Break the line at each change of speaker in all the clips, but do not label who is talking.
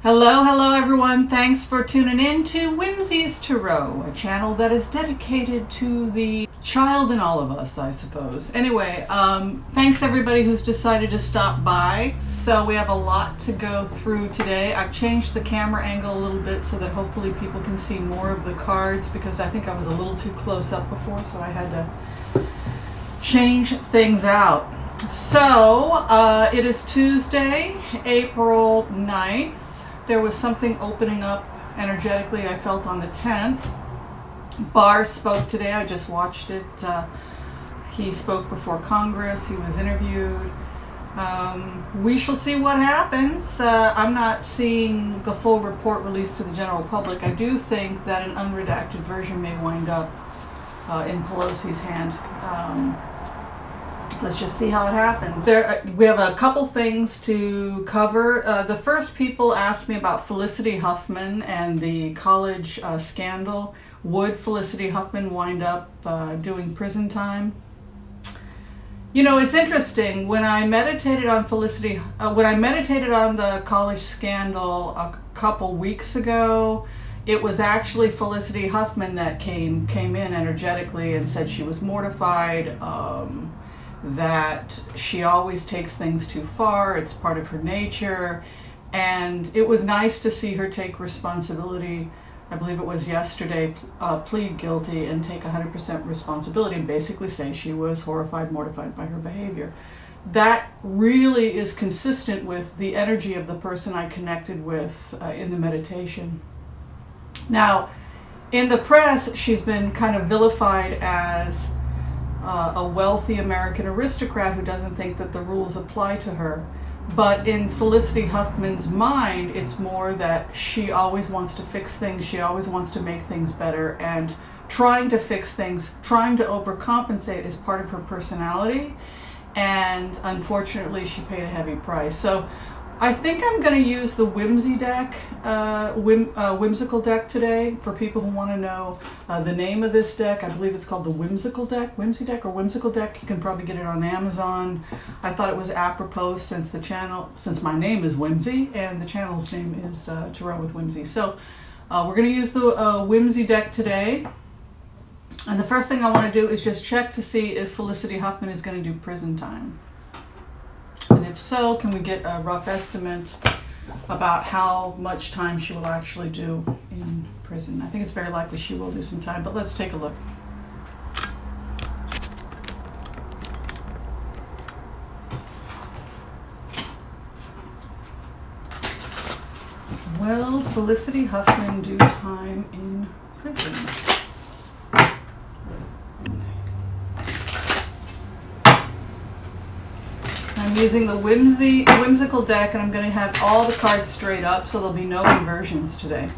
Hello everyone. Thanks for tuning in to Whimsy's Tarot, a channel that is dedicated to the child in all of us, I suppose. Anyway, thanks everybody who's decided to stop by. So we have a lot to go through today. I've changed the camera angle a little bit so that hopefully people can see more of the cards, because I think I was a little too close up before, so I had to change things out. So it is Tuesday, April 9th. There was something opening up energetically, I felt, on the 10th. Barr spoke today. I just watched it. He spoke before Congress. He was interviewed. We shall see what happens. I'm not seeing the full report released to the general public. I do think that an unredacted version may wind up in Pelosi's hand. Let's just see how it happens. We have a couple things to cover. The first people asked me about Felicity Huffman and the college scandal. Would Felicity Huffman wind up doing prison time? You know, it's interesting. When I meditated on when I meditated on the college scandal a couple weeks ago, it was actually Felicity Huffman that came in energetically and said she was mortified. That she always takes things too far, it's part of her nature, and it was nice to see her take responsibility. I believe it was yesterday, plead guilty and take 100% responsibility and basically say she was horrified, mortified by her behavior. That really is consistent with the energy of the person I connected with in the meditation. Now, in the press, she's been kind of vilified as a wealthy American aristocrat who doesn't think that the rules apply to her. But in Felicity Huffman's mind, it's more that she always wants to fix things, she always wants to make things better, and trying to fix things, trying to overcompensate is part of her personality, and unfortunately she paid a heavy price. So I think I'm going to use the Whimsy deck, whimsical deck today, for people who want to know the name of this deck. I believe it's called the Whimsical deck, Whimsy deck or Whimsical deck. You can probably get it on Amazon. I thought it was apropos since my name is Whimsy and the channel's name is Tarot with Whimsy. So we're going to use the Whimsy deck today. And the first thing I want to do is just check to see if Felicity Huffman is going to do prison time. And if so, can we get a rough estimate about how much time she will actually do in prison? I think it's very likely she will do some time, but let's take a look. Will Felicity Huffman do time in prison? I'm using the whimsical deck, and I'm going to have all the cards straight up, so there'll be no inversions today.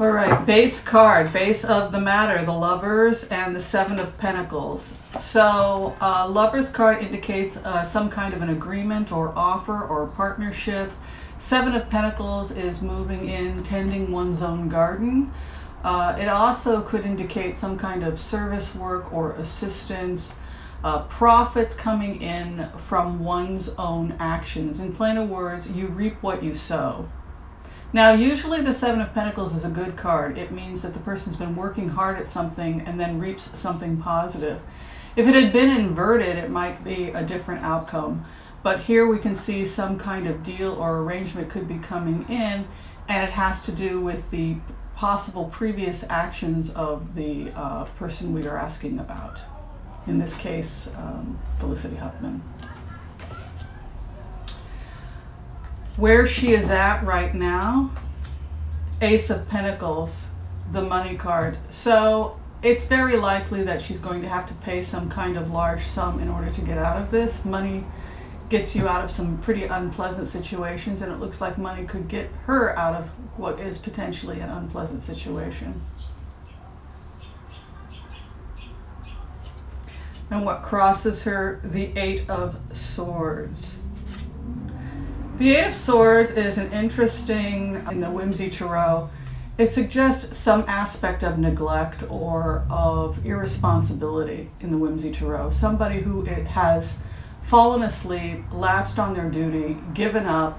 All right, base card, base of the matter, the Lovers and the Seven of Pentacles. So Lovers card indicates some kind of an agreement or offer or partnership. Seven of Pentacles is moving in, tending one's own garden. It also could indicate some kind of service work or assistance, profits coming in from one's own actions. In plainer words, you reap what you sow. Now, usually the Seven of Pentacles is a good card. It means that the person's been working hard at something and then reaps something positive. If it had been inverted, it might be a different outcome. But here we can see some kind of deal or arrangement could be coming in, and it has to do with the possible previous actions of the person we are asking about. In this case, Felicity Huffman. Where she is at right now, Ace of Pentacles, the money card. So it's very likely that she's going to have to pay some kind of large sum in order to get out of this. Money gets you out of some pretty unpleasant situations, and it looks like money could get her out of what is potentially an unpleasant situation. And what crosses her? The Eight of Swords. The Eight of Swords is an interesting, in the Whimsy Tarot, it suggests some aspect of neglect or of irresponsibility in the Whimsy Tarot. Somebody who has fallen asleep, lapsed on their duty, given up,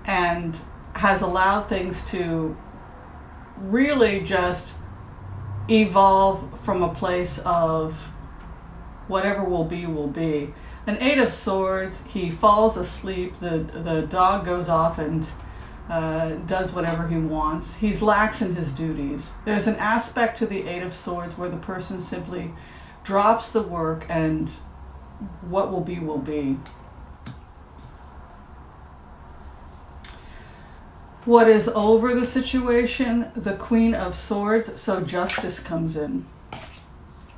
and has allowed things to really just evolve from a place of whatever will be, will be. An Eight of Swords, he falls asleep, the dog goes off and does whatever he wants. He's lax in his duties. There's an aspect to the Eight of Swords where the person simply drops the work and what will be, will be. What is over the situation? The Queen of Swords, so justice comes in.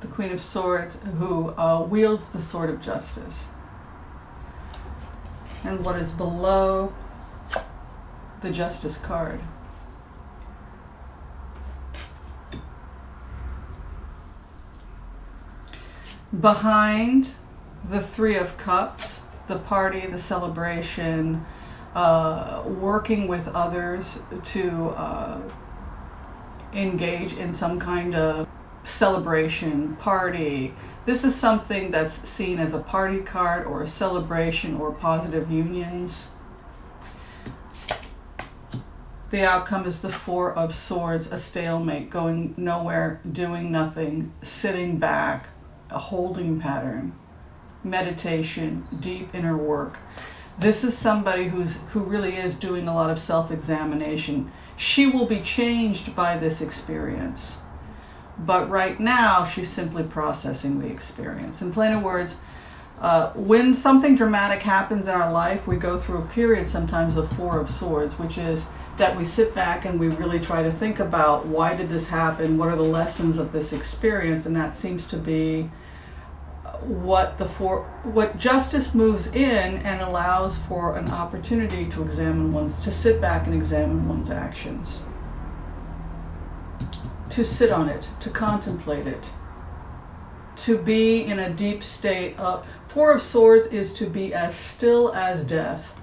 The Queen of Swords who wields the sword of justice. And what is below the Justice card? Behind the Three of Cups, the party, the celebration, working with others to engage in some kind of celebration, party. This is something that's seen as a party card or a celebration or positive unions. The outcome is the Four of Swords, a stalemate, going nowhere, doing nothing, sitting back, a holding pattern, meditation, deep inner work. This is somebody who really is doing a lot of self-examination. She will be changed by this experience. But right now, she's simply processing the experience. In plain words, when something dramatic happens in our life, we go through a period sometimes of Four of Swords, which is that we sit back and we really try to think about why did this happen, what are the lessons of this experience, and that seems to be what justice moves in and allows for an opportunity to to sit back and examine one's actions. To sit on it, to contemplate it, to be in a deep state of... Four of Swords is to be as still as death,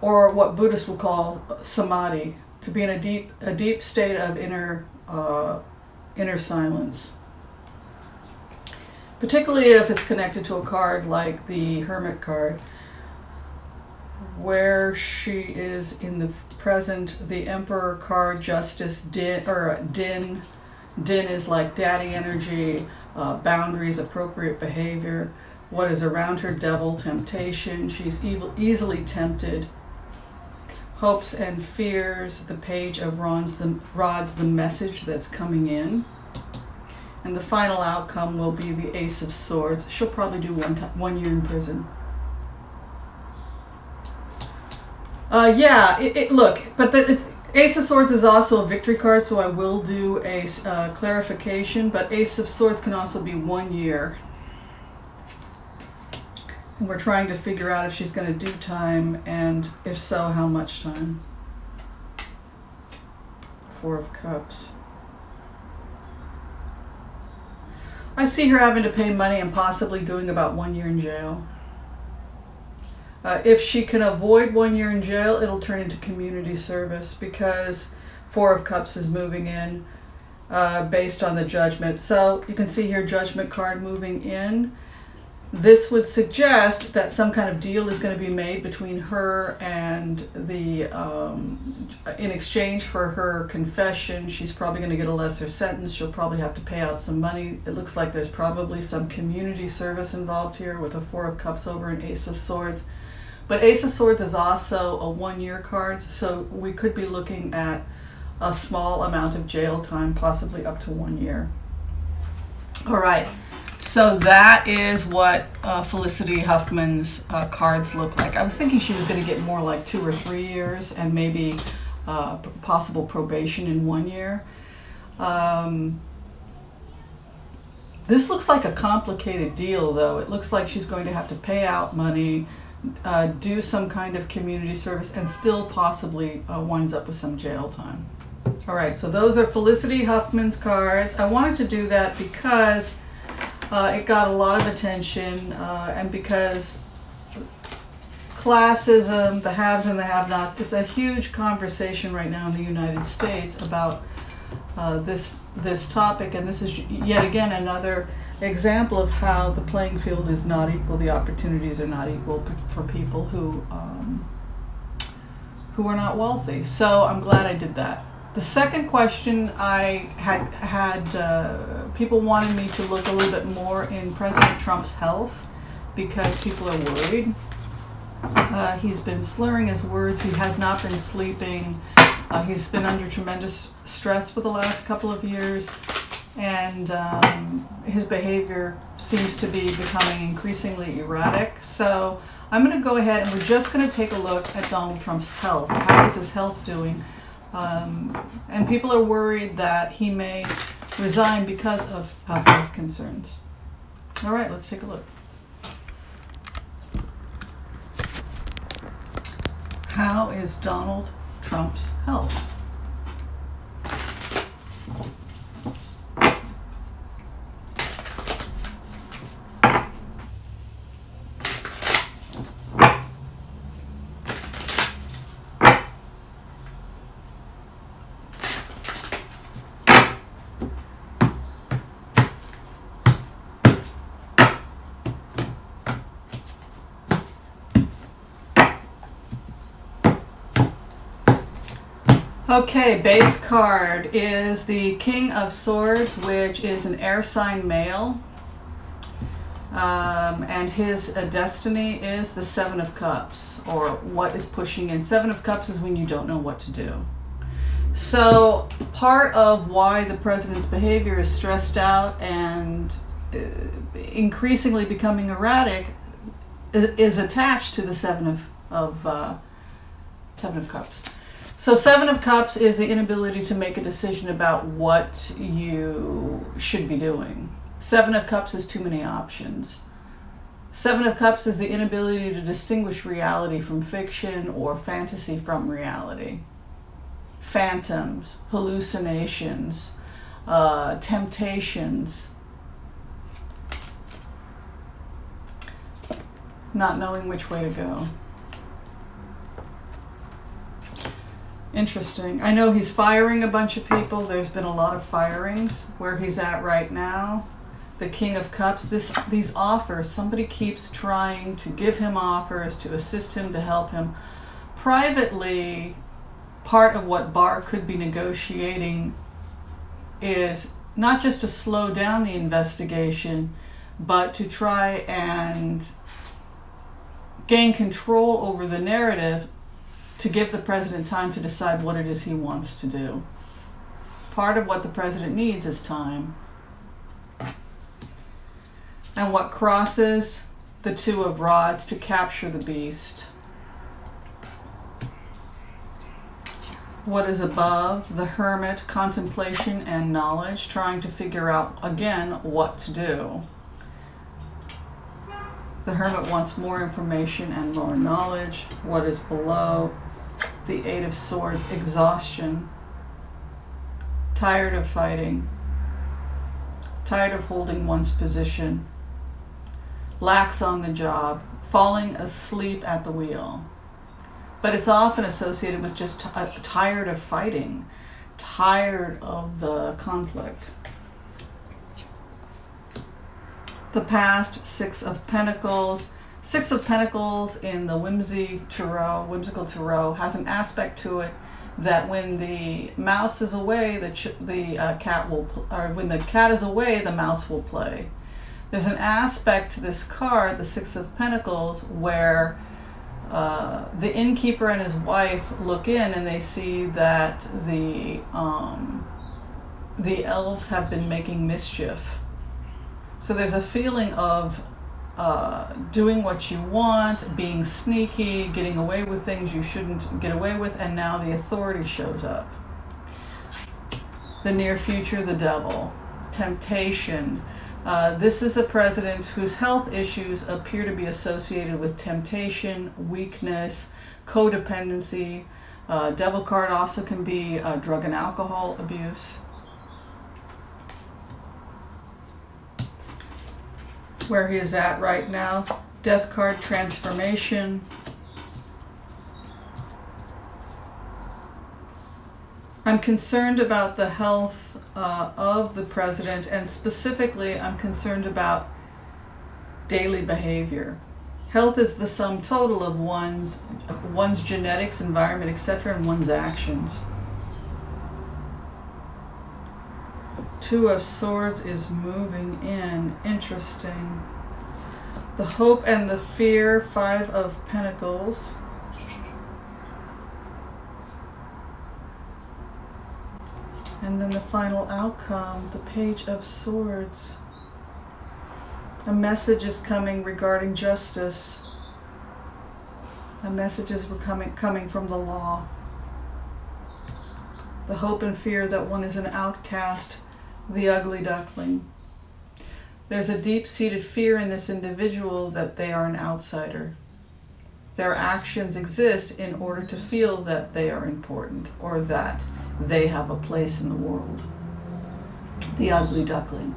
or what Buddhists will call samadhi, to be in a deep state of inner silence. Particularly if it's connected to a card like the Hermit card, where she is in the present, the Emperor card, Justice, Din. Din is like daddy energy, boundaries, appropriate behavior. What is around her? Devil, temptation. She's easily tempted. Hopes and fears. The Page of Rods, the message that's coming in. And the final outcome will be the Ace of Swords. She'll probably do 1 year in prison. Yeah, look, but the Ace of Swords is also a victory card, so I will do a clarification, but Ace of Swords can also be 1 year. And we're trying to figure out if she's going to do time, and if so, how much time. Four of Cups. I see her having to pay money and possibly doing about 1 year in jail. If she can avoid 1 year in jail, it'll turn into community service, because Four of Cups is moving in based on the Judgment. So you can see here Judgment card moving in. This would suggest that some kind of deal is going to be made between her and the, in exchange for her confession. She's probably going to get a lesser sentence. She'll probably have to pay out some money. It looks like there's probably some community service involved here with a Four of Cups over an Ace of Swords. But Ace of Swords is also a 1 year card, so we could be looking at a small amount of jail time, possibly up to 1 year. All right. So that is what Felicity Huffman's cards look like. I was thinking she was going to get more like 2 or 3 years and maybe possible probation in 1 year. This looks like a complicated deal, though. It looks like she's going to have to pay out money, do some kind of community service, and still possibly winds up with some jail time. All right, so those are Felicity Huffman's cards. I wanted to do that because It got a lot of attention, and because classism, the haves and the have-nots, it's a huge conversation right now in the United States about this topic, and this is yet again another example of how the playing field is not equal, the opportunities are not equal for people who are not wealthy. So I'm glad I did that. The second question, I had people wanted me to look a little bit more in President Trump's health because people are worried. He's been slurring his words. He has not been sleeping. He's been under tremendous stress for the last couple of years, and his behavior seems to be becoming increasingly erratic. So I'm going to go ahead and we're just going to take a look at Donald Trump's health. How is his health doing? And people are worried that he may resign because of health concerns. All right, let's take a look. How is Donald Trump's health? Okay, base card is the King of Swords, which is an air sign male. And his destiny is the Seven of Cups, or what is pushing in. Seven of Cups is when you don't know what to do. So part of why the president's behavior is stressed out and increasingly becoming erratic is attached to the Seven of Cups. So Seven of Cups is the inability to make a decision about what you should be doing. Seven of Cups is too many options. Seven of Cups is the inability to distinguish reality from fiction or fantasy from reality. Phantoms, hallucinations, temptations, not knowing which way to go. Interesting. I know he's firing a bunch of people. There's been a lot of firings where he's at right now. The King of Cups, these offers, somebody keeps trying to give him offers, to assist him, to help him. Privately, part of what Barr could be negotiating is not just to slow down the investigation, but to try and gain control over the narrative to give the president time to decide what it is he wants to do. Part of what the president needs is time. And what crosses the Two of Rods to capture the beast. What is above? The Hermit, contemplation and knowledge, trying to figure out, again, what to do. The Hermit wants more information and more knowledge. What is below? The Eight of Swords, exhaustion. Tired of fighting. Tired of holding one's position. Lax on the job. Falling asleep at the wheel. But it's often associated with just tired of fighting. Tired of the conflict. The past, Six of Pentacles. Six of Pentacles in the whimsical tarot has an aspect to it that when the mouse is away, the cat will, or when the cat is away, the mouse will play. There's an aspect to this card, the Six of Pentacles, where the innkeeper and his wife look in and they see that the elves have been making mischief. So there's a feeling of doing what you want, being sneaky, getting away with things you shouldn't get away with, and now the authority shows up. The near future, the devil. Temptation. This is a president whose health issues appear to be associated with temptation, weakness, codependency. Devil card also can be drug and alcohol abuse. where he is at right now. Death card, transformation. I'm concerned about the health of the president, and specifically I'm concerned about daily behavior. Health is the sum total of one's genetics, environment, etc., and one's actions. Two of Swords is moving in. Interesting. The hope and the fear, Five of Pentacles. And then the final outcome, the Page of Swords. A message is coming regarding justice. A message is coming from the law. The hope and fear that one is an outcast, the ugly duckling. There's a deep-seated fear in this individual that they are an outsider. Their actions exist in order to feel that they are important or that they have a place in the world. The ugly duckling.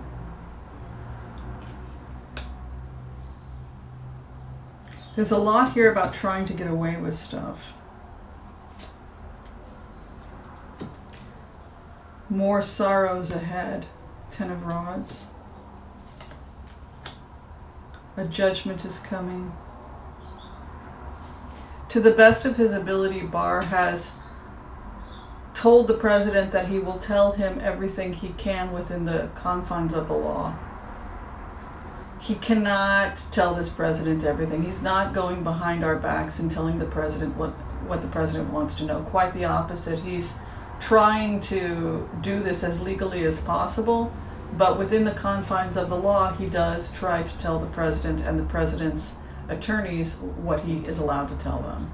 There's a lot here about trying to get away with stuff. More sorrows ahead. Ten of Rods. A judgment is coming. To the best of his ability, Barr has told the president that he will tell him everything he can within the confines of the law. He cannot tell this president everything. He's not going behind our backs and telling the president what the president wants to know. Quite the opposite. He's trying to do this as legally as possible, but within the confines of the law, he does try to tell the president and the president's attorneys what he is allowed to tell them.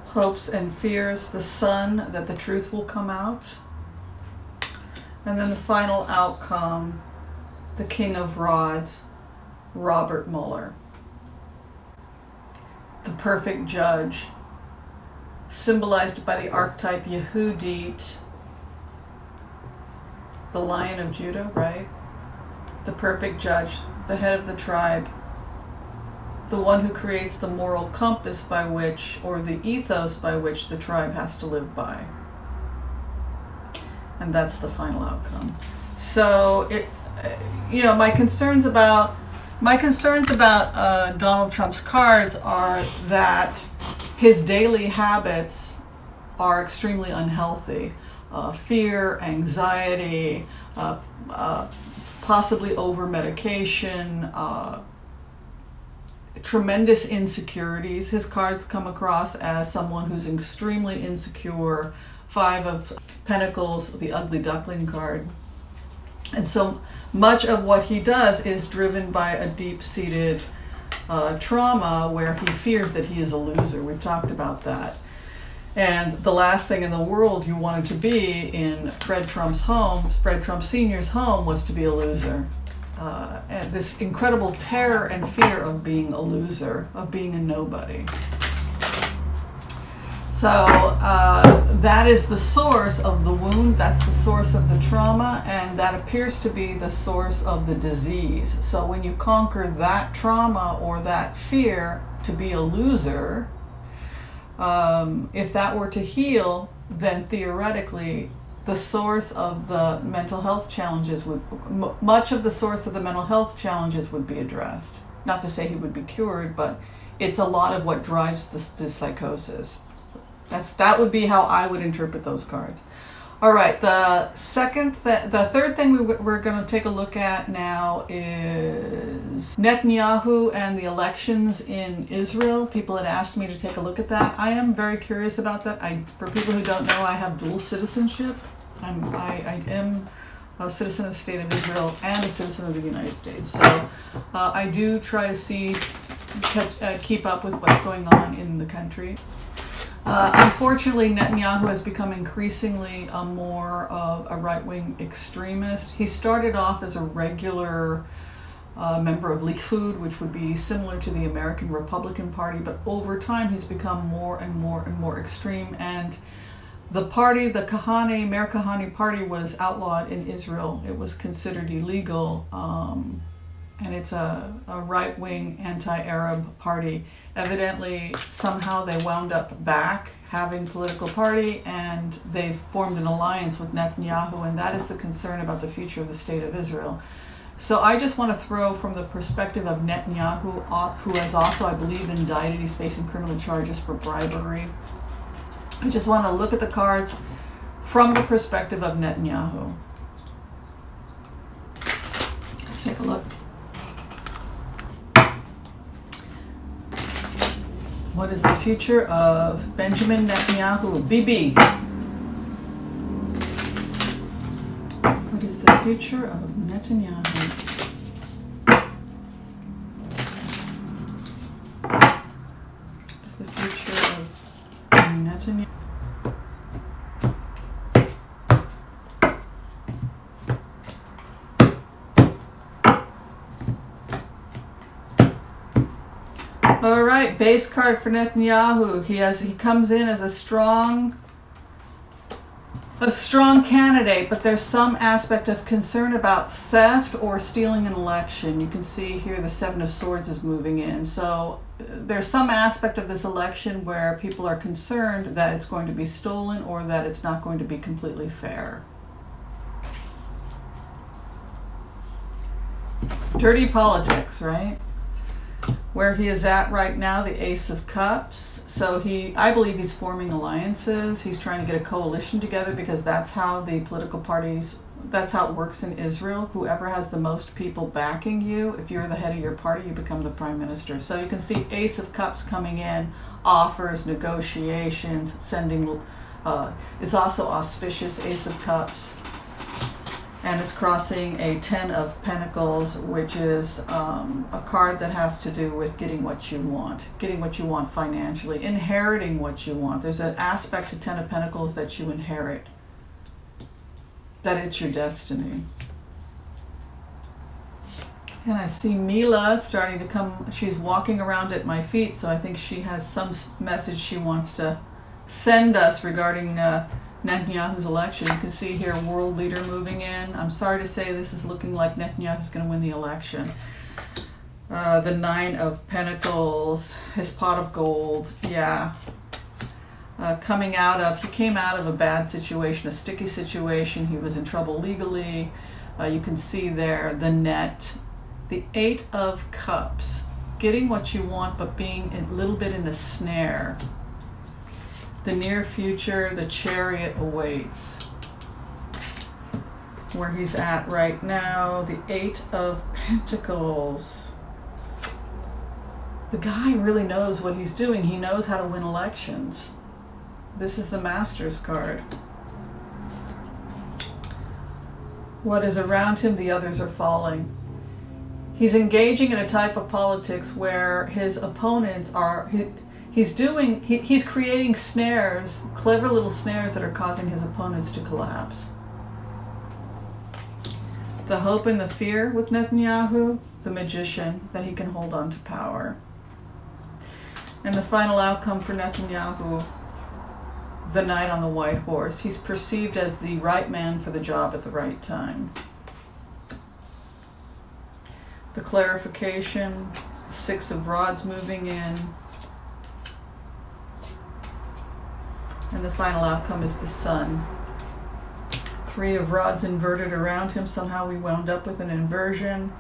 Hopes and fears, the sun, that the truth will come out. And then the final outcome, the King of Rods, Robert Mueller. The perfect judge, symbolized by the archetype Yehudit, the Lion of Judah, right? The perfect judge, the head of the tribe, the one who creates the moral compass by which, or the ethos by which the tribe has to live by. And that's the final outcome. So my concerns about Donald Trump's cards are that his daily habits are extremely unhealthy. Fear, anxiety, possibly over-medication, tremendous insecurities. His cards come across as someone who's extremely insecure. Five of Pentacles, the ugly duckling card. And so much of what he does is driven by a deep-seated trauma where he fears that he is a loser. We've talked about that. And the last thing in the world you wanted to be in Fred Trump's home, Fred Trump Sr.'s home, was to be a loser. And this incredible terror and fear of being a loser, of being a nobody. So that is the source of the wound, that's the source of the trauma, and that appears to be the source of the disease. So when you conquer that trauma or that fear to be a loser, if that were to heal, then theoretically the source of the mental health challenges would, much of the source of the mental health challenges would be addressed. Not to say he would be cured, but it's a lot of what drives this psychosis. That would be how I would interpret those cards. All right, the third thing we're going to take a look at now is Netanyahu and the elections in Israel. People had asked me to take a look at that. I am very curious about that. For people who don't know, I have dual citizenship. I am a citizen of the state of Israel and a citizen of the United States. So I do try to keep up with what's going on in the country. Unfortunately, Netanyahu has become increasingly more of a right-wing extremist. He started off as a regular member of Likud, which would be similar to the American Republican Party, but over time he's become more and more and more extreme, and The party, the Kahane, Mer Kahane party, was outlawed in Israel. It was considered illegal, and it's a right-wing anti-Arab party. Evidently, somehow they wound up back having political party, and they formed an alliance with Netanyahu, and that is the concern about the future of the state of Israel. So I just want to throw from the perspective of Netanyahu, who has also, I believe, indicted. He's facing criminal charges for bribery. I just want to look at the cards from the perspective of Netanyahu. Let's take a look. What is the future of Benjamin Netanyahu? Bibi. What is the future of Netanyahu? What is the future of Netanyahu? All right, base card for Netanyahu. He comes in as a strong candidate, but there's some aspect of concern about theft or stealing an election. You can see here the Seven of Swords is moving in. So there's some aspect of this election where people are concerned that it's going to be stolen or that it's not going to be completely fair. Dirty politics, right? Where he is at right now, the Ace of Cups. So I believe he's forming alliances. He's trying to get a coalition together because that's how the political parties, that's how it works in Israel. Whoever has the most people backing you, if you're the head of your party, you become the prime minister. So you can see Ace of Cups coming in, offers, negotiations, sending, it's also auspicious, Ace of Cups. And it's crossing a Ten of Pentacles, which is a card that has to do with getting what you want financially, inheriting what you want. There's an aspect to Ten of Pentacles that you inherit, that it's your destiny. And I see Mila starting to come. She's walking around at my feet, so I think she has some message she wants to send us regarding Netanyahu's election. You can see here world leader moving in. I'm sorry to say this is looking like Netanyahu's going to win the election. The Nine of Pentacles, his pot of gold, yeah. He came out of a bad situation, a sticky situation. He was in trouble legally. You can see there the net. The Eight of Cups, getting what you want but being a little bit in a snare. The near future, the Chariot awaits. Where he's at right now, the Eight of Pentacles. The guy really knows what he's doing. He knows how to win elections. This is the Master's card. What is around him, the others are falling. He's engaging in a type of politics where his opponents are... He's creating snares, clever little snares that are causing his opponents to collapse. The hope and the fear with Netanyahu, the Magician, that he can hold on to power. And the final outcome for Netanyahu, the Knight on the White Horse. He's perceived as the right man for the job at the right time. The clarification, the Six of Rods moving in. And the final outcome is the Sun. Three of Rods inverted around him. Somehow we wound up with an inversion.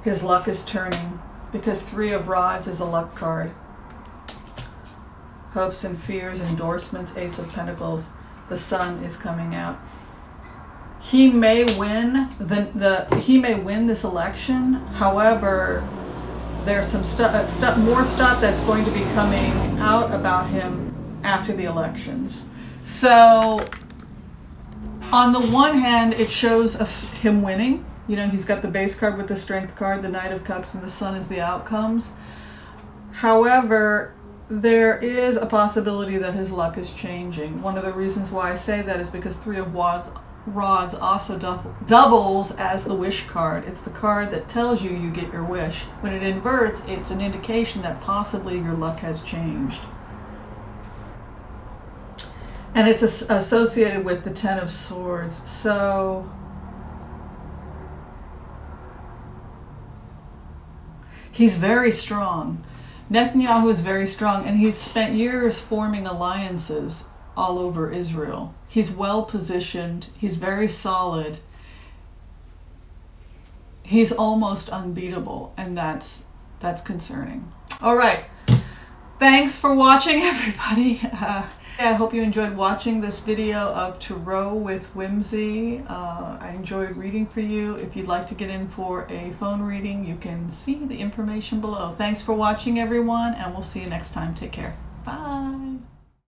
His luck is turning because Three of Rods is a luck card. Hopes and fears, endorsements, Ace of Pentacles. The Sun is coming out. He may win he may win this election. However, there's some more stuff that's going to be coming out about him after the elections. So, on the one hand, it shows him winning. You know, he's got the base card with the Strength card, the Knight of Cups, and the Sun is the outcomes. However, there is a possibility that his luck is changing. One of the reasons why I say that is because Three of Rods also doubles as the wish card. It's the card that tells you you get your wish. When it inverts, it's an indication that possibly your luck has changed. And it's associated with the Ten of Swords. So he's very strong. Netanyahu is very strong, and he's spent years forming alliances all over Israel. He's well positioned. He's very solid. He's almost unbeatable, and that's concerning. All right. Thanks for watching, everybody. I hope you enjoyed watching this video of Tarot with Whimsy. I enjoyed reading for you. If you'd like to get in for a phone reading, you can see the information below. Thanks for watching, everyone, and we'll see you next time. Take care. Bye.